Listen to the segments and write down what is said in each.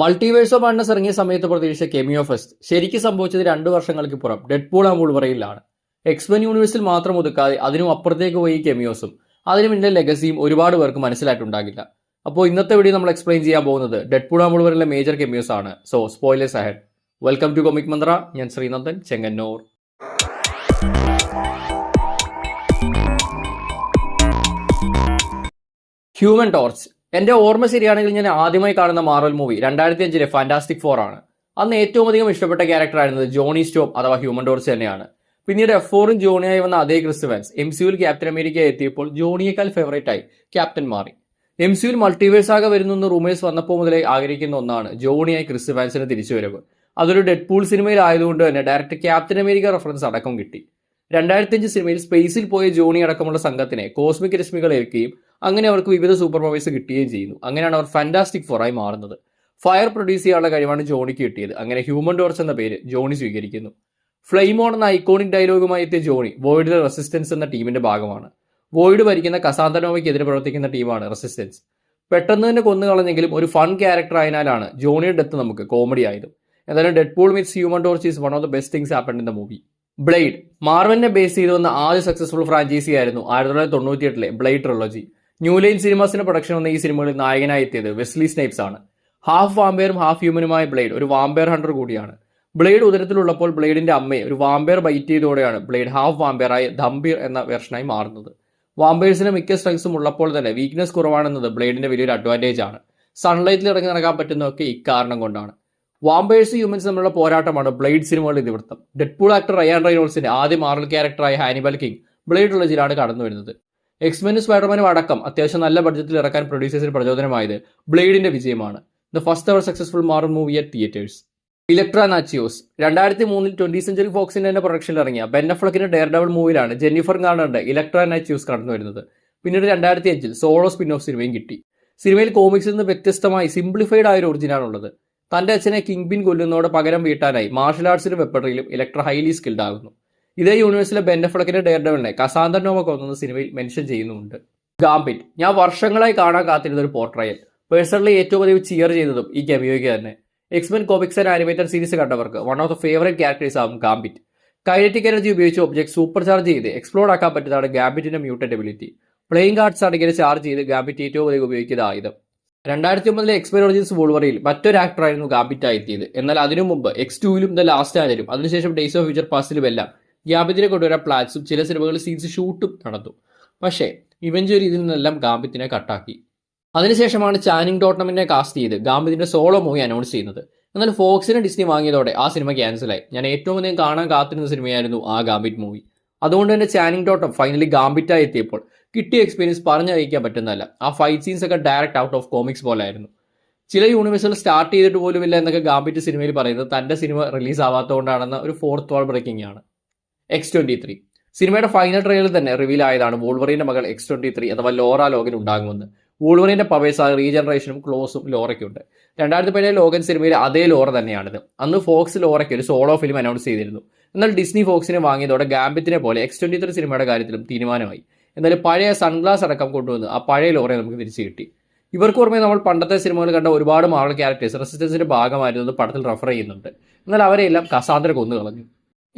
Multiverse of madness ഇറങ്ങിയ സമയത്ത് പ്രതീക്ഷിച്ച കെമിയോ ഫെസ്റ്റ് ശരിക്കും സംഭവിച്ചത് 2 വർഷങ്ങൾക്ക് പുറം ഡെഡ്പൂൾ ആൻഡ് വൂൾവറീനിലാണ്. എക്സ്മെൻ യൂണിവേഴ്സിൽ മാത്രം ഒതുക്കാതെ അതിനും അപ്പുറത്തേക്ക് പോയി കെമിയോസും അതിന് പിന്നിലെ ലെഗസിയും ഒരുപാട് പേർക്ക് മനസ്സിലായിട്ടുണ്ടാകില്ല. അപ്പോൾ ഇന്നത്തെ വീഡിയോ നമ്മൾ എക്സ്പ്ലെയിൻ ചെയ്യാൻ പോകുന്നത് ഡെഡ്പൂൾ ആൻഡ് വൂൾവറീനിലെ മേജർ കെമിയോസ് ആണ്. So spoilers ahead. Welcome to Comic Mantra. ഞാൻ ശ്രീനന്ദൻ ചെങ്ങന്നൂർ. ഹ്യൂമൻ ടോർച്ച് എന്റെ ഓർമ്മ ശരിയാണെങ്കിൽ ഞാൻ ആദ്യമായി കാണുന്ന മാർവൽ മൂവി 2005 ഫാന്റാസ്റ്റിക് ഫോർ ആണ്. അന്ന് ഏറ്റവും അധികം ഇഷ്ടപ്പെട്ട ക്യാരക്ടർ ആയിരുന്നത് ജോണി സ്റ്റോം അഥവാ ഹ്യൂമൻ ടോർച്ച് തന്നെയാണ്. പിന്നീട് F4 ജോണിയായി വന്ന അതേ ക്രിസ് ഇവാൻസ് MCUവിൽ ക്യാപ്റ്റൻ അമേരിക്ക എത്തിയപ്പോൾ ജോണിയേക്കാൾ ഫേവറേറ്റ് ആയി ക്യാപ്റ്റൻ മാറി. MCUവിൽ മൾട്ടിവേഴ്സ് ആകെ വരുന്നെന്ന് റൂമേഴ്സ് വന്നപ്പോൾ മുതലേ ആഗ്രഹിക്കുന്ന ഒന്നാണ് ജോണിയായി ക്രിസ് ഇവാൻസിന് തിരിച്ചുവരവ്. അതൊരു ഡെഡ്പൂൾ സിനിമയിൽ ആയതുകൊണ്ട് തന്നെ ഡയറക്റ്റ് ക്യാപ്റ്റൻ അമേരിക്ക റെഫറൻസ് അടക്കം കിട്ടി. 2005 സിനിമയിൽ സ്പേസിൽ പോയ ജോണി അടക്കമുള്ള സംഘത്തിനെ കോസ്മിക് രശ്മികൾ ഏൽക്കുകയും അങ്ങനെ അവർക്ക് വിവിധ സൂപ്പർ പവേഴ്സ് കിട്ടുകയും ചെയ്യുന്നു. അങ്ങനെയാണ് അവർ ഫാന്റാസ്റ്റിക് ഫോറായി മാറുന്നത്. ഫയർ പ്രൊഡ്യൂസ് ചെയ്യാനുള്ള കഴിവാണ് ജോണിക്ക് കിട്ടിയത്. അങ്ങനെ ഹ്യൂമൻ ടോർച്ച് എന്ന പേര് ജോണി സ്വീകരിക്കുന്നു. ഫ്ലെയിം ഓൺ എന്ന ഐക്കോണിക് ഡയലോഗുമായി എത്തിയ ജോണി വോയിഡിലെ റെസിസ്റ്റൻസ് എന്ന ടീമിന്റെ ഭാഗമാണ്. വോയിഡ് ഭരിക്കുന്ന കസാന്തനോവയ്ക്കെതിരെ പ്രവർത്തിക്കുന്ന ടീമാണ് റെസിസ്റ്റൻസ്. പെട്ടെന്ന് തന്നെ കൊന്നുകളഞ്ഞെങ്കിലും ഒരു ഫൺ ക്യാരക്ടർ ആയതിനാലാണ് ജോണിയുടെ ഡെത്ത് നമുക്ക് കോമഡി ആയത്. എന്തായാലും Deadpool meets Human Torch is one of the best things happened in the movie. Blade മാർവലിനെ ബേസ് ചെയ്തു വന്ന ആദ്യ സക്സസ്ഫുൾ ഫ്രാഞ്ചൈസി ആയിരുന്നു 1998 ബ്ലേഡ് ട്രിലോജി. ന്യൂ ലൈൻ സിനിമാസിന്റെ പ്രൊഡക്ഷൻ വന്ന ഈ സിനിമകളിൽ നായകനായി എത്തിയത് വെസ്ലി സ്നൈപ്സ് ആണ്. ഹാഫ് വാമ്പയറും ഹാഫ് ഹ്യൂമനുമായ ബ്ലേഡ് ഒരു വാമ്പയർ ഹണ്ടർ കൂടിയാണ്. ബ്ലേഡ് ഉദരത്തിലുള്ളപ്പോൾ ബ്ലേഡിന്റെ അമ്മയെ ഒരു വാമ്പയർ ബൈറ്റ് ചെയ്തതോടെയാണ് ബ്ലേഡ് ഹാഫ് വാമ്പയറായി ധംബീർ എന്ന വെർഷനായി മാറുന്നത്. വാമ്പയേഴ്സിന് മിക്ക സ്ട്രെങ്സും ഉള്ളപ്പോൾ തന്നെ വീക്ക്നെസ് കുറവാണെന്നത് ബ്ലേഡിന്റെ വലിയൊരു അഡ്വാൻറ്റേജ് ആണ്. സൺലൈറ്റിൽ ഇറങ്ങി നടക്കാൻ പറ്റുന്നതൊക്കെ ഇക്കാരണം കൊണ്ടാണ്. വാമ്പയേഴ്സ് ഹ്യൂമൻസ് തമ്മിലുള്ള പോരാട്ടമാണ് ബ്ലേഡ് സിനിമകളുടെ ഇതിവൃത്തം. ഡെഡ്പൂൾ ആക്ടർ റയാൻ റെയ്നോൾഡ്സിന്റെ ആദ്യ മാർവൽ ക്യാരക്ടറായ ഹാനിബൽ കിങ് ബ്ലേഡ് ട്രിലോജിയിലാണ് കടന്നു വരുന്നത്. എക്സ്മെനും സ്പൈഡർമാനും അടക്കം അത്യാവശ്യം നല്ല ബഡ്ജറ്റിൽ ഇറക്കാൻ പ്രൊഡ്യൂസേഴ്സിന് പ്രചോദനമായത് ബ്ലേഡിന്റെ വിജയമാണ്. The first ever successful Marvel movie at theatres. Elektra Natchios 2003 20th century ഫോക്സിന്റെ തന്നെ പ്രൊഡക്ഷനിൽ ഇറങ്ങിയ ബെൻ അഫ്ലെക്കിന്റെ ഡെയർ ഡബിൾ മൂവിയിലാണ് ജെന്നിഫർ ഗാർണറിന്റെ ഇലക്ട്ര നാച്ചിയോസ് കടന്നു വരുന്നത്. പിന്നീട് 2005 സോളോ സ്പിൻ ഓഫ് സിനിമയും കിട്ടി. സിനിമയിൽ കോമിക്സിൽ നിന്ന് വ്യത്യസ്തമായി സിംപ്ലിഫൈഡ് ആയ ഒരു ഒറിജിനാണുള്ളത്. തന്റെ അച്ഛനെ കിങ് പിൻ കൊല്ലുന്നതോടെ പകരം വീട്ടാനായി മാർഷൽ ആർട്സിലും വെപ്പണറിയിലും ഇലക്ട്ര ഹൈലി സ്കിൽഡ് ആകുന്നു. ഇതേ യൂണിവേഴ്സിലെ ബെൻ അഫ്ലെക്കിന്റെ ഡെയർ ഡബിളിനെ കസാന്തർ നോവ കൊന്ന സിനിമയിൽ മെൻഷൻ ചെയ്യുന്നുണ്ട്. ഗാംബിറ്റ് ഞാൻ വർഷങ്ങളായി കാണാൻ കാത്തിരുന്ന ഒരു പോർട്രയൽ. പേഴ്സണലി ഏറ്റവും അധികം ചിയർ ചെയ്തതും ഈ കെമിയോയ്ക്ക് തന്നെ. X Men comics and animated series കണ്ടവർക്ക് one of the favourite characters ആവും ഗാംബിറ്റ്. കൈനറ്റിക് എനർജി ഉപയോഗിച്ച് ഒബ്ജക്ട് സൂപ്പർ ചാർജ് ചെയ്ത് എക്സ്പ്ലോർ ആക്കാൻ പറ്റുന്നതാണ് ഗാംബിറ്റിന്റെ മ്യൂട്ടന്റ് എബിലിറ്റി. പ്ലേയിങ് കാർഡ്സ് ആണെങ്കിൽ ചാർജ് ചെയ്ത് ഗാംബിറ്റ് ഏറ്റവും അധികം ഉപയോഗിക്കുന്ന ആയുധം. 2009 എക്സ്മെൻ ഒറിജിൻസ് വൂൾവറീനിൽ മറ്റൊരു ആക്ടറായിരുന്നു ഗാംബിറ്റായി എത്തിയത്. എന്നാൽ അതിനു മുമ്പ് X2ലും ദ ലാസ്റ്റ് ആൻഡിലും അതിനുശേഷം ഡേയ്സ് ഓഫ് ഫ്യൂച്ചർ പാസ്റ്റിലും എല്ലാം ഗാംബിറ്റിനെ കൊണ്ടുവരാൻ പ്ലാൻസും ചില സിനിമകളിൽ സീൻസ് ഷൂട്ടും നടന്നു. പക്ഷേ ഇവഞ്ച്വലി ഇതിൽ നിന്നെല്ലാം ഗാംബിറ്റിനെ കട്ടാക്കി. അതിനുശേഷമാണ് ചാനിങ് ടോട്ടമിനെ കാസ്റ്റ് ചെയ്ത് ഗാംബിറ്റിന്റെ സോളോ മൂവി അനൗൺസ് ചെയ്യുന്നത്. എന്നാൽ ഫോക്സിനെ ഡിസ്നി വാങ്ങിയതോടെ ആ സിനിമ ക്യാൻസലായി. ഞാൻ ഏറ്റവും അധികം കാണാൻ കാത്തിരുന്ന സിനിമയായിരുന്നു ആ ഗാംബിറ്റ് മൂവി. അതുകൊണ്ട് തന്നെ ചാനിങ് ടോട്ടം ഫൈനലി ഗാംബിറ്റായി എത്തിയപ്പോൾ കിട്ടിയ എക്സ്പീരിയൻസ് പറഞ്ഞറിയിക്കാൻ പറ്റുന്നതല്ല. ആ ഫൈറ്റ് സീൻസ് ഒക്കെ ഡയറക്റ്റ് ഔട്ട് ഓഫ് കോമിക്സ് പോലെ ആയിരുന്നു. ചില യൂണിവേഴ്സുകൾ സ്റ്റാർട്ട് ചെയ്തിട്ട് പോലുമില്ല എന്നൊക്കെ ഗാംബിറ്റ് സിനിമയിൽ പറയുന്നത് തന്റെ സിനിമ റിലീസ് ആവാത്തതുകൊണ്ടാണെന്ന ഒരു ഫോർത്ത് വാൾ ബ്രേക്കിംഗ് ആണ്. X-23 സിനിമയുടെ ഫൈനൽ ട്രെയിലറിൽ തന്നെ റിവീൽ ആയതാണ് വൂൾവറീന്റെ മകൾ X-23 അഥവാ ലോറ ലോഗൻ ഉണ്ടാകുമെന്ന്. വൂൾവറീന്റെ പവേഴ്സ് റീജനറേഷനും ക്ലോസും ലോറയ്ക്കുണ്ട്. 2017 ലോഗൻ സിനിമയിലെ അതേ ലോറ തന്നെയാണിത്. അന്ന് ഫോക്സ് ലോറയ്ക്ക് ഒരു സോളോ ഫിലിം അനൗൺസ് ചെയ്തിരുന്നു. എന്നാൽ ഡിസ്നി ഫോക്സിനെ വാങ്ങിയതോടെ ഗാംബിറ്റിനെ പോലെ X-23 സിനിമയുടെ കാര്യത്തിലും തീരുമാനമായി. എന്നാലും പഴയ സൺഗ്ലാസ് അടക്കം കൊണ്ടുവന്ന് ആ പഴയ ലോറയെ നമുക്ക് തിരിച്ചു കിട്ടി. ഇവർക്ക് പുറമെ നമ്മൾ പണ്ടത്തെ സിനിമകൾ കണ്ട ഒരുപാട് മാർവൽ ക്യാരക്ടേഴ്സ് റെസിസ്റ്റൻസിന്റെ ഭാഗമായിരുന്നത് പടത്തിൽ റെഫർ ചെയ്യുന്നുണ്ട്. എന്നാൽ അവരെല്ലാം കസാന്തര കൊന്നു കളഞ്ഞു.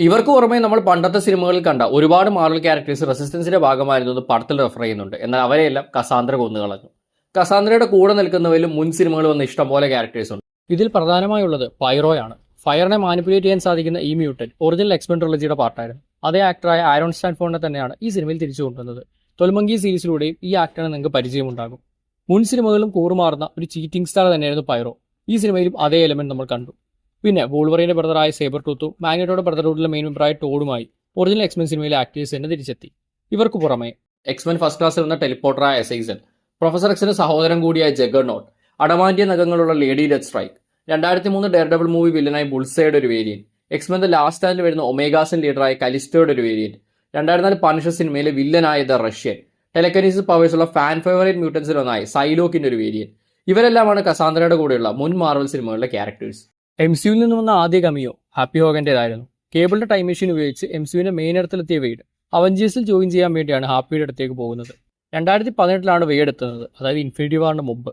ഇവർക്ക് പുറമെ നമ്മൾ പണ്ടത്തെ സിനിമകളിൽ കണ്ട ഒരുപാട് മാർവൽ ക്യാരക്ടേഴ്സ് റെസിസ്റ്റൻസിന്റെ ഭാഗമായിരുന്നത് പടത്തിൽ റെഫർ ചെയ്യുന്നുണ്ട്. എന്നാൽ അവരെയെല്ലാം കസാന്തര കൊന്നു കളഞ്ഞു. കസാന്ദ്രയുടെ കൂടെ നിൽക്കുന്നവരിലും മുൻ സിനിമകൾ വന്ന ഇഷ്ടംപോലെ ക്യാരക്ടേഴ്സ് ഉണ്ട്. ഇതിൽ പ്രധാനമായുള്ളത് പൈറോയാണ്. ഫയറിനെ മാനിപ്പുലേറ്റ് ചെയ്യാൻ സാധിക്കുന്ന ഈ മ്യൂട്ടന്റ് ഒറിജിനൽ എക്സ്മെൻ ട്രിലോജിയുടെ പാർട്ടായിരുന്നു. അതേ ആക്ടറായ ആരോൺ സ്റ്റാൻഫോർഡിനെ തന്നെയാണ് ഈ സിനിമയിൽ തിരിച്ചു കൊണ്ടുവന്നത്. തൊൽമങ്കി സീരീസിലൂടെയും ഈ ആക്ടറിന് നിങ്ങൾക്ക് പരിചയമുണ്ടാകും. മുൻ സിനിമകളിലും കൂറുമാറുന്ന ഒരു ചീറ്റിംഗ് സ്റ്റാർ തന്നെയായിരുന്നു പൈറോ. ഈ സിനിമയിലും അതേ എലമെന്റ് നമ്മൾ കണ്ടു. പിന്നെ വൂൾവറീന്റെ ബ്രദറായ സേബർ ടൂത്തും മാഗ്നറ്റോയുടെ ബ്രദർഹുഡിലെ മെയിൻ മെമ്പറായ ടോഡുമായി ഒറിജിനൽ എക്സ്മെൻ സിനിമയിലെ ആക്ടേഴ്സ് തന്നെ തിരിച്ചെത്തി. ഇവർക്ക് പുറമെ എക്സ്മെൻ ഫസ്റ്റ് ക്ലാസ്സിൽ വന്ന ടെലിപ്പോർട്ടറായ എസൈസൺ, പ്രൊഫസർ എക്സിന്റെ സഹോദരൻ കൂടിയായ ജഗർനോട്ട്, അഡമാന്റിയ നഖങ്ങളുള്ള Lady Deathstrike, 2003 Daredevil movie വില്ലനായി ബുൾസയുടെ ഒരു വേരിയന്റ്, എക്സ്മെൻ ദ ലാസ്റ്റ് സ്റ്റാൻഡിൽ വരുന്ന ഒമേഗാസിൻ ലീഡറായ കലിസ്റ്റോയുടെ ഒരു വേരിയന്റ്, 2004 പണിഷർ സിനിമയിലെ വില്ലനായ ദ റഷ്യൻ, ടെലക്കനീസിസ് പവേഴ്സ് ഉള്ള ഫാൻ ഫേവറേറ്റ് മ്യൂട്ടൻസിൽ ഒന്നായ സൈലോക്കിന്റെ ഒരു വേരിയന്റ്. ഇവരെല്ലാമാണ് കസാന്ദ്രയുടെ കൂടെയുള്ള മുൻ മാർവൽ സിനിമകളിലെ ക്യാരക്ടേഴ്സ്. MCUവിൽ നിന്ന് വന്ന ആദ്യ കമിയോ ഹാപ്പി ഹോഗന്റേതായിരുന്നു. കേബിളിന്റെ ടൈം മെഷീൻ ഉപയോഗിച്ച് MCUവിന്റെ മെയിൻ ഇടത്തിലെത്തിയ വെയ്ഡ് അവഞ്ചേഴ്സിൽ ജോയിൻ ചെയ്യാൻ വേണ്ടിയാണ് ഹാപ്പിയുടെ അടുത്തേക്ക് പോകുന്നത്. 2018 വെയ്ഡ് എത്തുന്നത്, അതായത് ഇൻഫിനിറ്റി വാറിന് മുമ്പ്.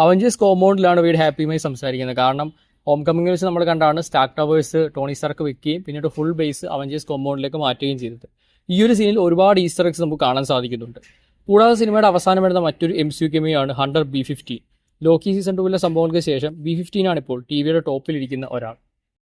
അവഞ്ചേഴ്സ് കോമ്പൗണ്ടിലാണ് വീട് ഹാപ്പിയുമായി സംസാരിക്കുന്നത്. കാരണം ഹോം കമ്മിങ്ങിൽ വെച്ച് നമ്മൾ കണ്ടാണ് സ്റ്റാർക്ക് ടവേഴ്സ് ടോണി സ്റ്റാർക്ക് വെക്കുകയും പിന്നീട് ഫുൾ ബേസ് അവഞ്ചേഴ്സ് കോമ്പൗണ്ടിലേക്ക് മാറ്റുകയും ചെയ്തത്. ഈ ഒരു സീനിൽ ഒരുപാട് ഈസ്റ്റർ എഗ്സ് നമുക്ക് കാണാൻ സാധിക്കുന്നുണ്ട്. കൂടാതെ സിനിമയുടെ അവസാനം വരുന്ന മറ്റൊരു MCU കെമിയാണ് ഹണ്ടർ B-15. ലോക്കി സീസൺ 2 സംഭവങ്ങൾക്ക് ശേഷം B-15 ആണ് ഇപ്പോൾ ടിവിയുടെ ടോപ്പിലിരിക്കുന്ന ഒരാൾ.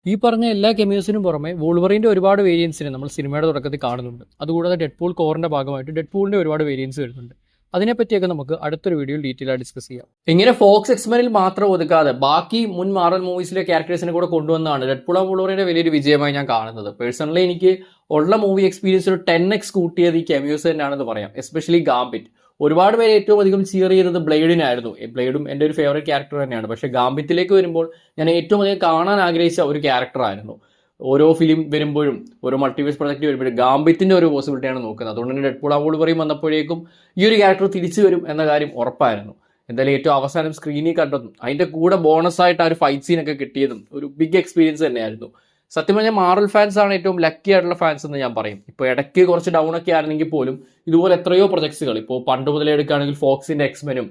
ഈ പറഞ്ഞ എല്ലാ കെമിയോസിനും പുറമെ വൂൾവറിൻ്റെ ഒരുപാട് വേരിയൻസിനെ നമ്മൾ സിനിമയുടെ തുടക്കത്തിൽ കാണുന്നുണ്ട്. അതുകൂടാതെ ഡെഡ്പൂൾ കോറിൻ്റെ ഭാഗമായിട്ട് ഡെഡ്പൂളിൻ്റെ ഒരുപാട് വേരിയൻസ് വരുന്നുണ്ട്. അതിനെപ്പറ്റിയൊക്കെ നമുക്ക് അടുത്തൊരു വീഡിയോയിൽ ഡീറ്റെയിൽ ആയി ഡിസ്കസ് ചെയ്യാം. ഇങ്ങനെ ഫോക്സ് എക്സ്മെനിൽ മാത്രം ഒതുക്കാതെ ബാക്കി മുൻ മാർവൽ മൂവീസിലെ ക്യാരക്ടേഴ്സിനെ കൂടെ കൊണ്ടുവന്നാണ് ഡെഡ്പൂൾ ആൻഡ് വൂൾവറിൻ്റെ വലിയൊരു വിജയമായി ഞാൻ കാണുന്നത്. പേഴ്സണലി എനിക്ക് ഉള്ള മൂവി എക്സ്പീരിയൻസ് ഒരു 10x കൂട്ടിയത് ഈ കെമിയോസ് തന്നെയാണെന്ന് പറയാം. Especially gambit. ഒരുപാട് പേര് ഏറ്റവും അധികം ചിയർ ചെയ്യുന്നത് ബ്ലേഡിനായിരുന്നു. ബ്ലേഡും എൻ്റെ ഒരു ഫേവറേറ്റ് ക്യാരക്ടർ തന്നെയാണ്. പക്ഷേ ഗാംബിറ്റിലേക്ക് വരുമ്പോൾ ഞാൻ ഏറ്റവും അധികം കാണാൻ ആഗ്രഹിച്ച ഒരു ക്യാരക്ടറായിരുന്നു. ഓരോ ഫിലിം വരുമ്പോഴും ഓരോ മൾട്ടിവേഴ്സ് പ്രൊജക്റ്റ് വരുമ്പോഴും ഗാംബിറ്റിൻ്റെ ഒരു പോസിബിലിറ്റിയാണ് നോക്കുന്നത്. അതുകൊണ്ട് തന്നെ ഡെഡ്പൂൾ ആൻഡ് വൂൾവറിൻ വന്നപ്പോഴേക്കും ഈ ഒരു ക്യാരക്ടർ തിരിച്ചു വരും എന്ന കാര്യം ഉറപ്പായിരുന്നു. എന്തായാലും ഏറ്റവും അവസാനം സ്ക്രീനിൽ കണ്ടതും അതിൻ്റെ കൂടെ ബോണസായിട്ട് ആ ഒരു ഫൈറ്റ് സീനൊക്കെ കിട്ടിയതും ഒരു ബിഗ് എക്സ്പീരിയൻസ് തന്നെയായിരുന്നു. സത്യം പറഞ്ഞാൽ മാർവൽ ഫാൻസ് ആണ് ഏറ്റവും ലക്കി ആയിട്ടുള്ള ഫാൻസ് എന്ന് ഞാൻ പറയും. ഇപ്പോൾ ഇടയ്ക്ക് കുറച്ച് ഡൗൺ ഒക്കെ ആയിരുന്നെങ്കിൽ പോലും ഇതുപോലെ എത്രയോ പ്രൊജക്ട്സുകൾ ഇപ്പോൾ പണ്ട് മുതലേ എടുക്കുകയാണെങ്കിൽ ഫോക്സിൻ്റെ എക്സ്മെനും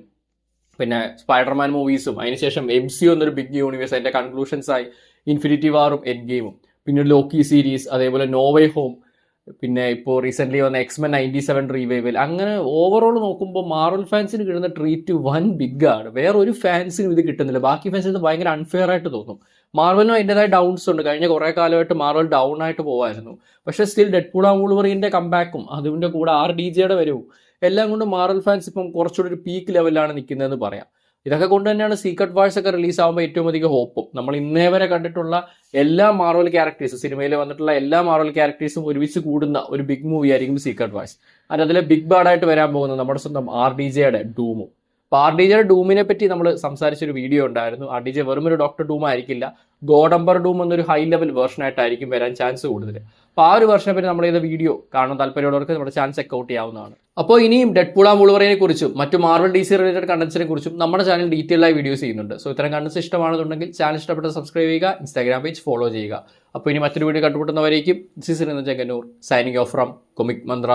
പിന്നെ സ്പൈഡർമാൻ മൂവീസും അതിനുശേഷം MCU എന്നൊരു ബിഗ് യൂണിവേഴ്സ് അതിൻ്റെ കൺക്ലൂഷൻസായി ഇൻഫിനിറ്റി വാറും എൻഡ് ഗെയിമും പിന്നെ ലോക്കി സീരീസ് അതേപോലെ നോവേ ഹോം പിന്നെ ഇപ്പോൾ റീസെൻ്റ്ലി വന്ന X-Men 97 റീവൈവൽ. അങ്ങനെ ഓവറോൾ നോക്കുമ്പോൾ മാർവൽ ഫാൻസിന് കിട്ടുന്ന ട്രീറ്റ് വൻ ബിഗ്ഗാണ്. വേറെ ഒരു ഫാൻസിനും ഇത് കിട്ടുന്നില്ല. ബാക്കി ഫാൻസിന് ഇത് ഭയങ്കര അൺഫെയർ ആയിട്ട് തോന്നും. മാർവലിനും അതിൻ്റെതായ ഡൗൺസ് ഉണ്ട്. കഴിഞ്ഞ കുറേ കാലമായിട്ട് മാർവൽ ഡൗൺ ആയിട്ട് പോകുമായിരുന്നു. പക്ഷേ സ്റ്റിൽ ഡെഡ്പൂൾ ആൻഡ് വൂൾവറിൻ്റെ കംബാക്കും അതിൻ്റെ കൂടെ RDJയുടെ വരവും എല്ലാം കൊണ്ട് മാർവൽ ഫാൻസ് ഇപ്പം കുറച്ചുകൂടി ഒരു പീക്ക് ലെവലിലാണ് നിൽക്കുന്നതെന്ന് പറയാം. ഇതൊക്കെ കൊണ്ട് തന്നെയാണ് സീക്രട്ട് വാഴ്സ് ഒക്കെ റിലീസ് ആകുമ്പോൾ ഏറ്റവും അധികം ഹോപ്പും. നമ്മൾ ഇന്നേ വരെ കണ്ടിട്ടുള്ള എല്ലാ മാർവൽ ക്യാരക്ടേഴ്സും സിനിമയിൽ വന്നിട്ടുള്ള എല്ലാ മാർവൽ ക്യാരക്ടേഴ്സും ഒരുമിച്ച് കൂടുന്ന ഒരു ബിഗ് മൂവി ആയിരിക്കും സീക്രട്ട് വാഴ്സ്. അതിലെ ബിഗ് ബാഡായിട്ട് വരാൻ പോകുന്നത് നമ്മുടെ സ്വന്തം RDJയുടെ ഡൂമും. അപ്പോൾ RDJയുടെ ഡൂമിനെ പറ്റി നമ്മൾ സംസാരിച്ചൊരു വീഡിയോ ഉണ്ടായിരുന്നു. RDJ വെറും ഒരു ഡോക്ടർ ഡൂം ആയിരിക്കില്ല, ഗോഡംബർ ഡൂം എന്നൊരു ഹൈ ലെവൽ വേർഷനായിട്ടായിരിക്കും വരാൻ ചാൻസ് കൂടുതൽ. അപ്പോൾ ആ ഒരു വേർഷനെ പറ്റി നമ്മൾ ചെയ്ത വീഡിയോ കാണാൻ താല്പര്യമുള്ളവർക്ക് നമ്മുടെ ചാനൽ ചെക്കൗട്ട് ചെയ്യാവുന്നതാണ്. അപ്പോൾ ഇനിയും ഡെഡ്പൂൾ ആൻഡ് വൂൾവറിനെ കുറിച്ചും മറ്റു മാർവൽ DC റിലേറ്റഡ് കണ്ടന്റ്സിനെ കുറിച്ചും നമ്മുടെ ചാനൽ ഡീറ്റെയിൽ ആയി വീഡിയോസ് ചെയ്യുന്നുണ്ട്. സോ ഇത്തരം കണ്ടന്റ്സ് ഇഷ്ടമാണെന്നുണ്ടെങ്കിൽ ചാനൽ ഇഷ്ടപ്പെട്ട സബ്സ്ക്രൈബ് ചെയ്യുക, ഇൻസ്റ്റാഗ്രാം പേജ് ഫോളോ ചെയ്യുക. അപ്പോൾ ഇനി മറ്റൊരു വീഡിയോ കണ്ടുമുട്ടുന്നവരേക്കും this is Chengannur signing off from Comic Mantra.